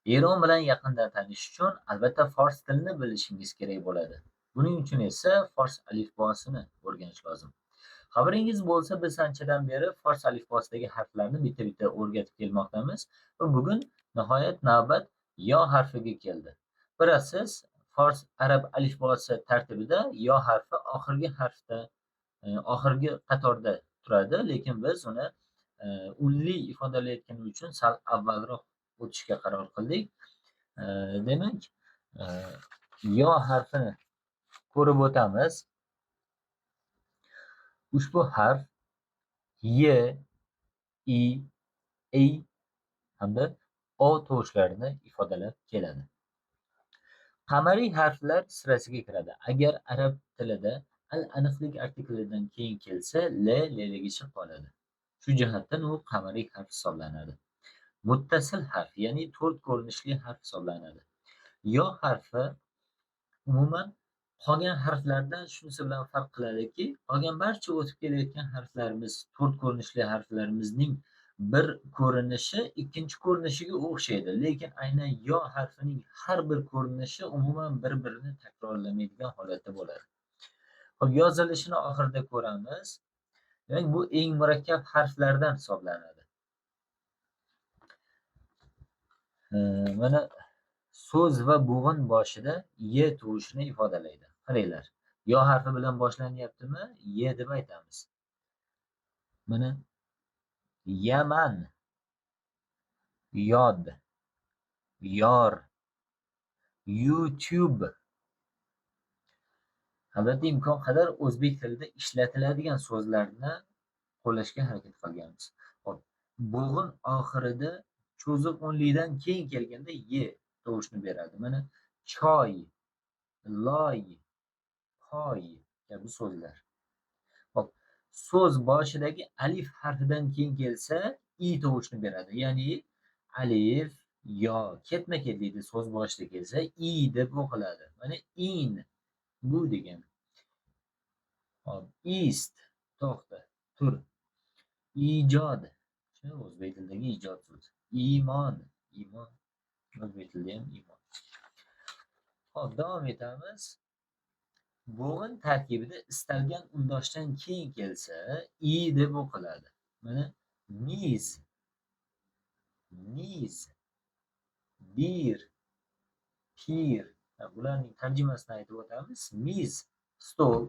Eron bilan yaqindan tanishish uchun albatta fors tilini bilishingiz kerak bo'ladi. Buning uchun esa fors alifbosini o'rganish lozim. Xabaringiz bo'lsa, biz anchadan beri fors alifbosidagi harflarni bitta-bitta o'rgatib kelmoqdamiz va bugun nihoyat navbat yo harfiga keldi. Bilasiz, fors arab alifbosi tartibida yo harfi oxirgi harfda, oxirgi qatorda turadi, lekin biz uni unli ifodalayotgani uchun sal avvalroq o'tishga qaror qildik. Demak, yo harfini ko'rib o'tamiz. Ushbu harf y, i, i hamda o tovushlarini ifodalab keladi. Qamariy harflar sirasiga kiradi. Agar arab tilida al-aniqlik artiklidan keyin kelsa, laligicha qoladi. Shu jihatdan u qamariy harf hisoblanadi. Muttasil harf, ya'ni 4 ko'rinishli harf hisoblanadi. Yo harfi umuman qolgan harflardan shunisi bilan farq qiladiki, qolgan barcha o'tib kelayotgan harflarimiz, 4 ko'rinishli harflarimizning bir ko'rinishi ikkinchi ko'rinishiga o'xshaydi. Lekin aynan yo harfining har bir ko'rinishi umuman bir-birini takrorlamaydigan holatda bo'ladi. Xo'p, yozilishini oxirida ko'ramiz. Demak, bu eng murakkab harflardan hisoblanadi. Mana so'z va bo'g'in boshida y tovushini ifodalaydi. Qaranglar, yo harfi bilan boshlanyaptimi? Y deb aytamiz. Mana Yaman, yod, yor, YouTube. Albatta, imkon qadar o'zbek tilida ishlatiladigan so'zlarni qo'llashga harakat qilganmiz. Hop, bo'g'in oxirida cho'ziq o'nlidan keyin kelganda y tovushni beradi. Mana choy, loy, poy kabi so'zlar. Hop, so'z boshidagi alif harfidan keyin kelsa i tovushni beradi. Ya'ni alif, yo ketma-ketlikda so'z boshida kelsa i deb o'qiladi. Mana in bu degani. Hop, east to'xta, tur. Ijod. Shu o'zbek tilidagi ijod so'zi. Iymon, iymon. O'zbek tilida ham iymon. Hop, davom etamiz. Bo'g'in tarkibida istalgan undoshdan keyin kelsa i deb o'qiladi. Mana miz, niz, bir, pir. Bularning tarjimasini aytib o'tamiz. Miz stol,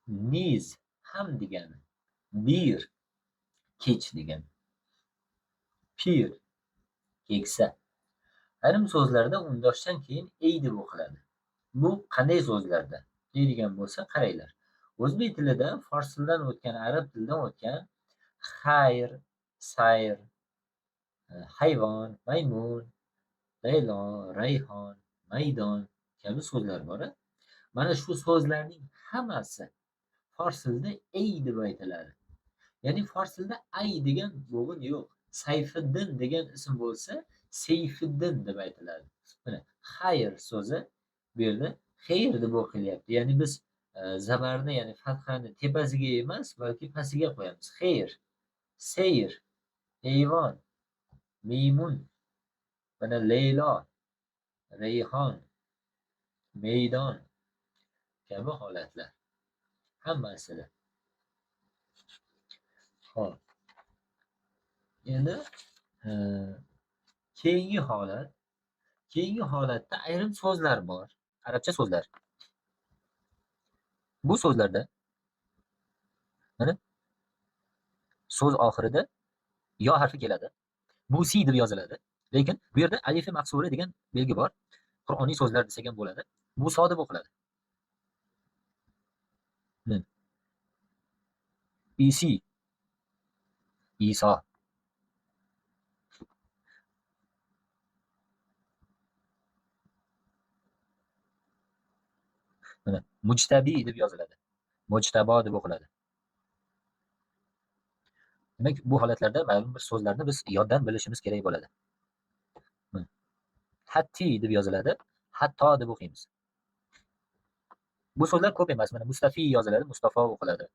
niz ham degani, bir kech degani, pir keksa. Ayrim so'zlarda undoshdan keyin ey deb o'qiladi. Bu qanday so'zlarda deydigan bo'lsa, qaranglar. O'zbek tilida fors tilidan o'tgan, arab tilidan o'tgan xayr, sayr, hayvon, maymun, laylo, rayhon, maydon kabi so'zlar bor. Mana shu so'zlarning hammasi fors tilida ey deb aytiladi. Ya'ni fors tilida ay degan bo'g'in yo'q. Sayfiddin degan ism bo'lsa, Seyfiddin deb aytiladi. Mana xayr so'zi bu yerda xeyr deb o'qilyapti. Ya'ni biz zabarni, ya'ni fathani tepasiga emas, balki pastiga qo'yamiz. Xeyr, seyr, hayvon, maymun, mana Leylo, Rayhon, maydon kabi holatlar hammasida. Xo'p. Endi keyingi holatda ayrim so'zlar bor, arabcha so'zlar. Bu so'zlarda mana so'z oxirida yo harfi keladi. Musi deb yoziladi. Lekin bu yerda alifi maqsura degan belgi bor. Qur'oniy so'zlar desak ham bo'ladi. Muso deb o'qiladi. Isi, Iso. Mana mujtabi deb yoziladi. Mujtabo deb o'qiladi. Demak, bu holatlarda ma'lum bir so'zlarni biz yoddan bilishimiz kerak bo'ladi. Hatti deb yoziladi. Hatto deb o'qiymiz. Bu so'zlar ko'p emas. Mana Mustafi yoziladi, Mustafo o'qiladi.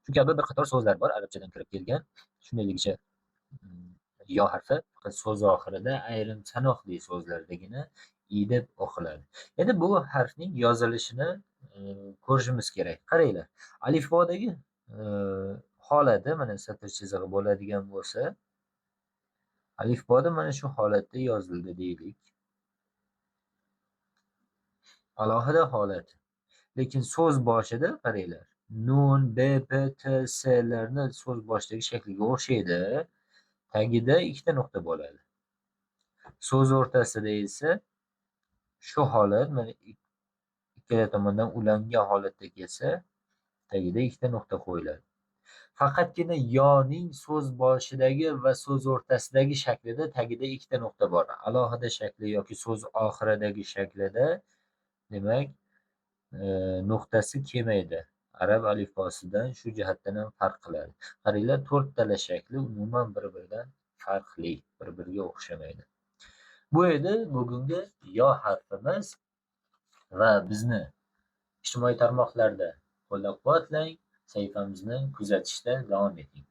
Shu kabi bir qator so'zlar bor arabchadan kirib kelgan. Shundayligicha yo harfi faqat so'z oxirida ayrim sanoqli so'zlardagina i deb o'qiladi. Endi bu harfning yozilishini ko'rishimiz kerak. Qaranglar, alifbodagi holati mana satr chizig'i bo'ladigan bo'lsa, alifboda mana shu holatda yozildi deylik. Alohida holat. Lekin so'z boshida qaranglar, nun, b, p, t, s larni so'z boshidagi shakliga o'xshaydi. Tagida ikkita nuqta bo'ladi. So'z o'rtasida esa shu holat mana ikkala tomondan ulangan holatda kelsa, tagida ikkita nuqta qo'yiladi. Faqatgina yoning so'z boshidagi va so'z o'rtasidagi shaklida tagida ikkita nuqta bor. Alohida shakli yoki so'z oxiridagi shaklida demak nuqtasi kelmaydi. Arab alifbosidan shu jihatdan ham farq qiladi. Qaranglar, 4 tala shakli umuman bir-biridan farqli, bir-biriga o'xshamaydi. Bu edi bugungi yo harfimiz va bizni ijtimoiy tarmoqlarda qo'llab-quvvatlang, sahifamizni kuzatishda davom eting.